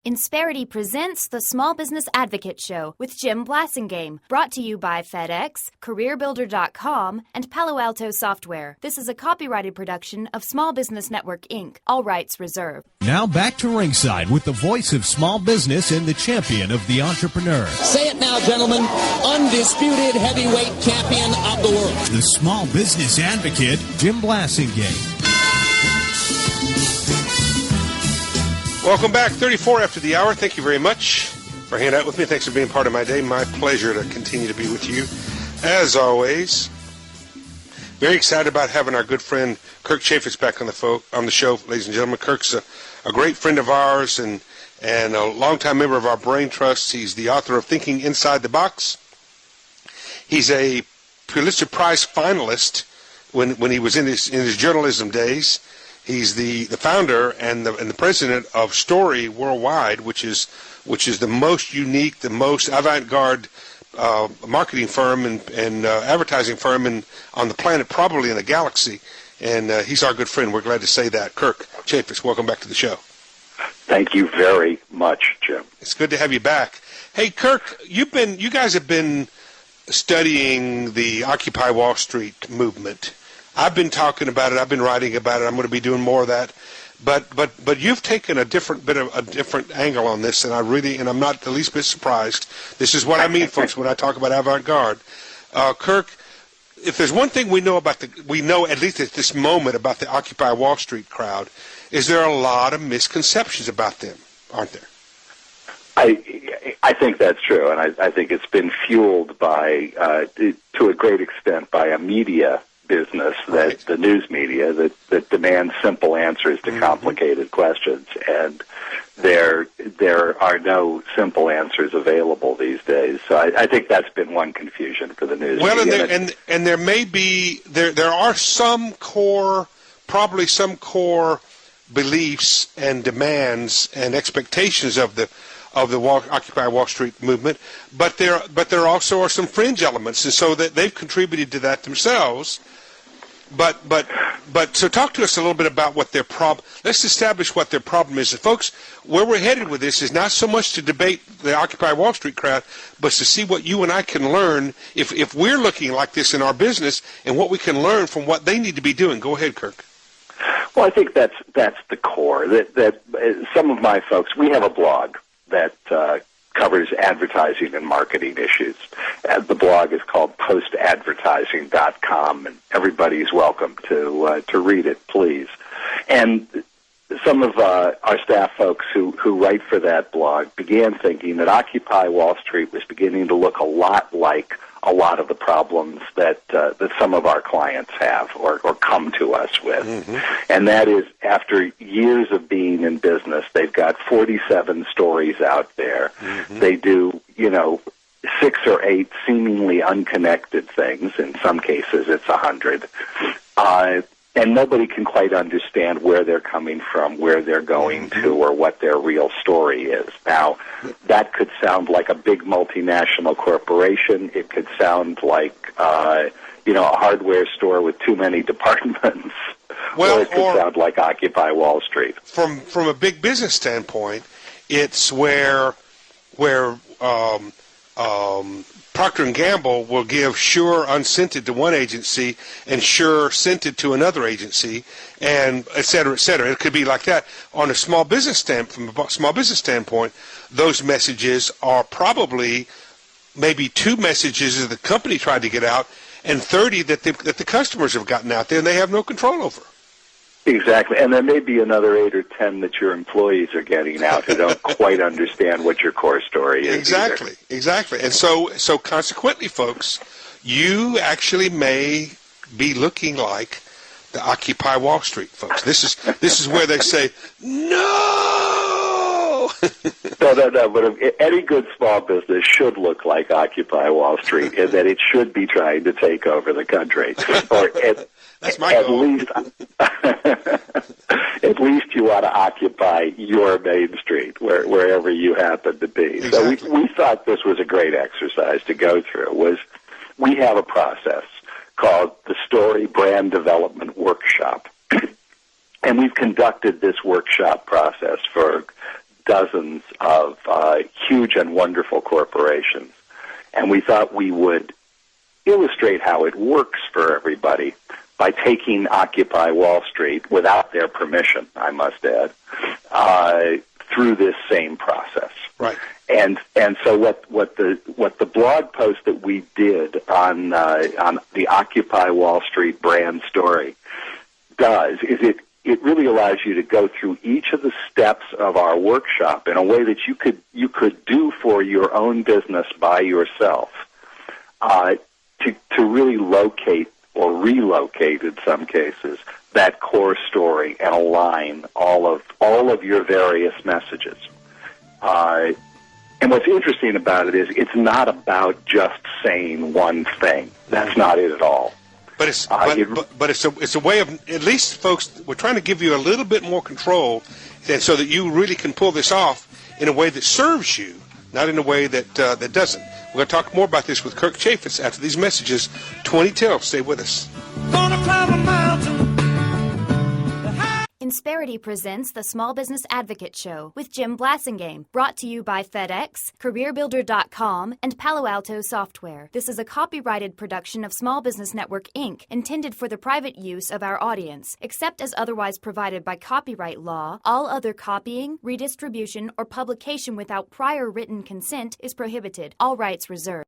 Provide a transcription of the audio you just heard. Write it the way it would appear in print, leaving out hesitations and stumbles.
Insperity presents the Small Business Advocate Show with Jim Blasingame, brought to you by FedEx, CareerBuilder.com, and Palo Alto Software. This is a copyrighted production of Small Business Network, Inc., all rights reserved. Now back to ringside with the voice of small business and the champion of the entrepreneur. Say it now, gentlemen. Undisputed heavyweight champion of the world. The Small Business Advocate, Jim Blasingame. Welcome back, 34 after the hour. Thank you very much for hanging out with me. Thanks for being part of my day. My pleasure to continue to be with you, as always. Very excited about having our good friend Kirk Cheyfitz back on the show, ladies and gentlemen. Kirk's a great friend of ours and a longtime member of our Brain Trust. He's the author of Thinking Inside the Box. He's a Pulitzer Prize finalist when he was in his journalism days. He's the founder and the president of Story Worldwide, which is the most unique, the most avant-garde marketing firm and advertising firm on the planet, probably in the galaxy. And he's our good friend. We're glad to say that. Kirk Cheyfitz, welcome back to the show. Thank you very much, Jim. It's good to have you back. Hey, Kirk, you guys have been studying the Occupy Wall Street movement. I've been talking about it. I've been writing about it. I'm going to be doing more of that. But you've taken a different angle on this, and I'm not the least bit surprised. This is what I mean, folks, when I talk about avant-garde. Kirk, if there's one thing we know at least at this moment about the Occupy Wall Street crowd, is there are a lot of misconceptions about them, aren't there? I think that's true, and I think it's been fueled by, to a great extent, by a media business, right. The news media that demands simple answers to complicated questions, and there are no simple answers available these days. So I think that's been one confusion for the news media. And there may be there are probably some core beliefs and demands and expectations of the Occupy Wall Street movement, but there also are some fringe elements, and so that they've contributed to that themselves. But so talk to us a little bit about what their problem. Let's establish what their problem is, and folks. Where we're headed with this is not so much to debate the Occupy Wall Street crowd, but to see what you and I can learn if we're looking like this in our business, and what we can learn from what they need to be doing. Go ahead, Kirk. Well, I think that's the core. That some of my folks, we have a blog that covers advertising and marketing issues. The blog is called postadvertising.com, and everybody's welcome to read it, please. And some of our staff folks who write for that blog began thinking that Occupy Wall Street was beginning to look a lot like a lot of the problems that some of our clients have or come to us with. And that is, after years of being in business, they've got 47 stories out there. They do, 6 or 8 seemingly unconnected things. In some cases, it's 100. And nobody can quite understand where they're coming from, where they're going to, or what their real story is. Now, that could sound like a big multinational corporation. It could sound like, a hardware store with too many departments. Or it could sound like Occupy Wall Street. From a big business standpoint, it's where Procter & Gamble will give Sure unscented to one agency and Sure scented to another agency, and et cetera, et cetera. It could be like that. On a from a small business standpoint, those messages are probably maybe 2 messages that the company tried to get out, and 30 that the customers have gotten out there and they have no control over. Exactly, and there may be another 8 or 10 that your employees are getting out who don't quite understand what your core story is. Exactly. And so consequently, folks, you actually may be looking like the Occupy Wall Street folks. This is where they say no. No. But any good small business should look like Occupy Wall Street, in that it should be trying to take over the country, or that's my goal. At least you want to occupy your main street, wherever you happen to be. Exactly. So we thought this was a great exercise to go through. We have a process called the Story Brand Development Workshop. And we've conducted this workshop process for dozens of huge and wonderful corporations. And we thought we would illustrate how it works for everybody by taking Occupy Wall Street, without their permission, I must add, through this same process. Right. And so what the blog post that we did on the Occupy Wall Street brand story does is it really allows you to go through each of the steps of our workshop in a way that you could do for your own business by yourself, to really locate or relocate in some cases that core story and align all of your various messages. And what's interesting about it is it's not about just saying one thing. That's not it at all. But it's a way of, at least, folks, we're trying to give you a little bit more control, and so that you really can pull this off in a way that serves you, not in a way that doesn't. We're going to talk more about this with Kirk Cheyfitz after these messages. 2012. Stay with us. Gonna climb a mountain. Insperity presents the Small Business Advocate Show with Jim Blasingame, brought to you by FedEx, CareerBuilder.com, and Palo Alto Software. This is a copyrighted production of Small Business Network, Inc., intended for the private use of our audience. Except as otherwise provided by copyright law, all other copying, redistribution, or publication without prior written consent is prohibited. All rights reserved.